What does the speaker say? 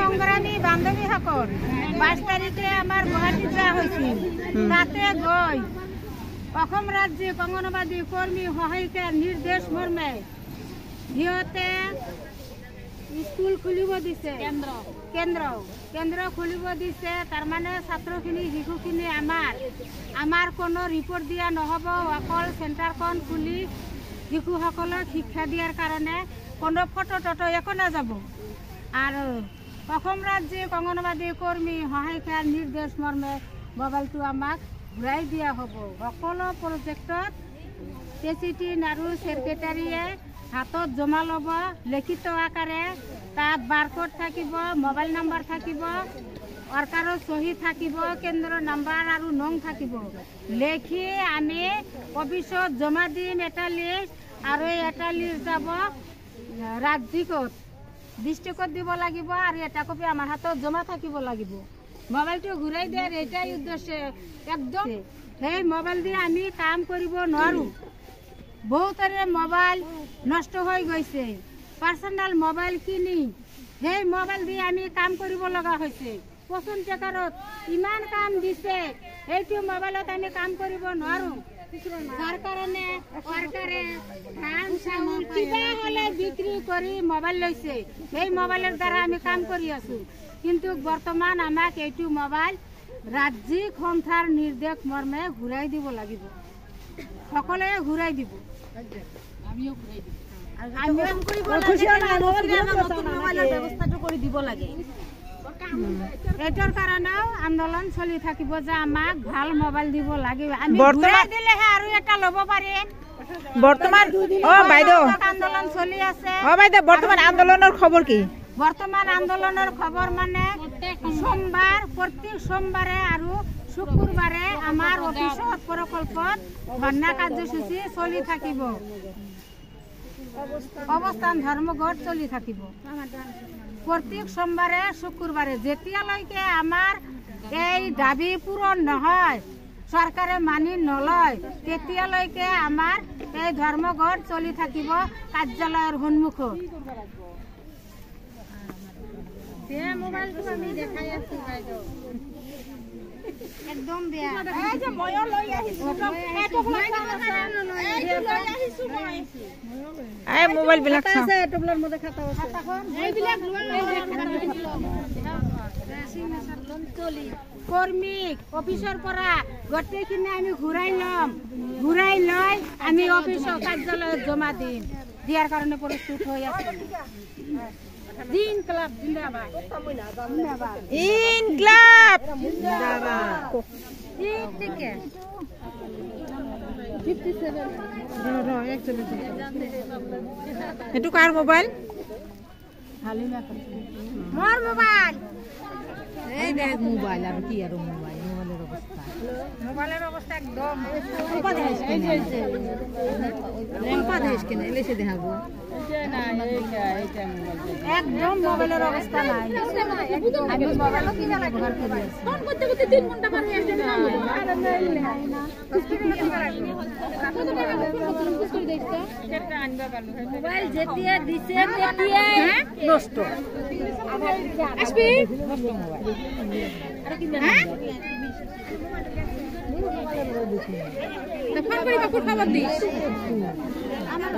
সংগ্ৰামী বান্ধৱীসকল 22 তাৰিখে আমাৰ গুৱাহাটীত যোৱা হৈছিল। তাতে গৈ অসম ৰাজ্যিক অংগনবাদী কৰ্মী সহায়িকাৰ নিৰ্দেশ মৰ্মে সিহঁতে স্কুল খুলিব দিছে, কেন্দ্ৰ খুলিব দিছে। তাৰমানে ছাত্ৰখিনি শিশুখিনি আমাৰ কোনো ৰিপৰ্ট দিয়া নহ'ব, অকল চেণ্টাৰখন খুলি শিশুসকলক শিক্ষা দিয়াৰ কাৰণে কোনো ফটো টটো একো নাযাব। আৰু অসম ৰাজ্যিক অংগনবাদী কৰ্মী সহায়িকাৰ নিৰ্দেশ মৰ্মে মোবাইলটো আমাক ঘূৰাই দিয়া হ'ব। সকলো প্ৰজেক্টত প্ৰেচিডেণ্ট আৰু ছেক্ৰেটাৰীয়ে হাতত জমা ল'ব, লিখিত আকাৰে। তাত বাৰকোড থাকিব, মোবাইল নম্বৰ থাকিব, ৱৰ্কাৰৰ চহী থাকিব, কেন্দ্ৰৰ নাম্বাৰ আৰু নং থাকিব। লিখি আমি অফিচত জমা দিম এটা লিষ্ট, আৰু এটা লিষ্ট যাব ৰাজ্যিকত, ডিষ্ট্ৰিক্টত দিব লাগিব, আৰু এটা কপি আমাৰ হাতত জমা থাকিব লাগিব। মোবাইলটো ঘূৰাই দিয়াৰ এটাই উদ্দেশ্য, একদম সেই মোবাইল দিয়ে আমি কাম কৰিব নোৱাৰোঁ। বহুতৰে মোবাইল নষ্ট হৈ গৈছে, পাৰ্চনেল মোবাইল কিনি সেই মোবাইল দি আমি কাম কৰিব লগা হৈছে। পচন টেকাৰত ইমান কাম দিছে, সেইটো মোবাইলত আমি কাম কৰিব নোৱাৰোঁ। যাৰ কাৰণে চৰকাৰে ধান চাউল কিবা হ'লে বিক্ৰী কৰি মোবাইল লৈছে, সেই মোবাইলৰ দ্বাৰা আমি কাম কৰি আছোঁ। কিন্তু বৰ্তমান আমাক এইটো মোবাইল ৰাজ্যিক সংস্থাৰ নিৰ্দেশ মৰ্মে ঘূৰাই দিব লাগিব, সকলোৱে ঘূৰাই দিব। এইটোৰ কাৰণেও আন্দোলন চলি থাকিব যে আমাক ভাল মোবাইল দিব লাগিব। আমি ঘূৰাই দিলেহে আৰু এটা ল'ব পাৰিম। বৰ্তমান বাইদেউ আন্দোলন চলি আছে। বাইদেউ বৰ্তমান আন্দোলনৰ খবৰ কি? বৰ্তমান আন্দোলনৰ খবৰ মানে প্ৰত্যেক সোমবাৰে আৰু শুক্ৰবাৰে আমাৰ অফিচত প্ৰকল্পত ধৰ্ণা কাৰ্যসূচী চলি থাকিব, অৱস্থান ধৰ্মঘট চলি থাকিব প্ৰত্যেক সোমবাৰে শুক্ৰবাৰে। যেতিয়ালৈকে আমাৰ এই দাবী পূৰণ নহয়, চৰকাৰে মানি নলয়, তেতিয়ালৈকে আমাৰ এই ধৰ্মঘট চলি থাকিব কাৰ্যালয়ৰ সন্মুখত। মোবাইলটো আমি দেখাই আছো বাইদেউ, একদম বেয়া। মোবাইল বিলাক কৰ্মীক অফিচৰ পৰা গোটেইখিনি আমি ঘূৰাই ল'ম, ঘূৰাই লৈ আমি অফিচৰ কাৰ্যালয়ত জমা দিম, দিয়াৰ কাৰণে প্ৰস্তুত হৈ আছে। ইনকলাব জিন্দাবাদ, ইনকলাব জিন্দাবাদ। এইটো কাৰ মোবাইল? মোৰ মোবাইল। এই দেখ মোবাইল আৰু কি আৰু মোবাইল, মোবাইলের অবস্থা একদম একদম মোবাইলের অবস্থা নাই। আমি মোবাইল কিনা ব্যবহার করি, ফোন করতে করতে 3 ঘন্টা পার হয়ে যাচ্ছে। মোবাইল যেতিয়া দিছে তেতিয়া নষ্ট আসবি নষ্ট মোবাইল আর কি হ্যাঁ ফোন করি বাপুর খবর দিস। আমার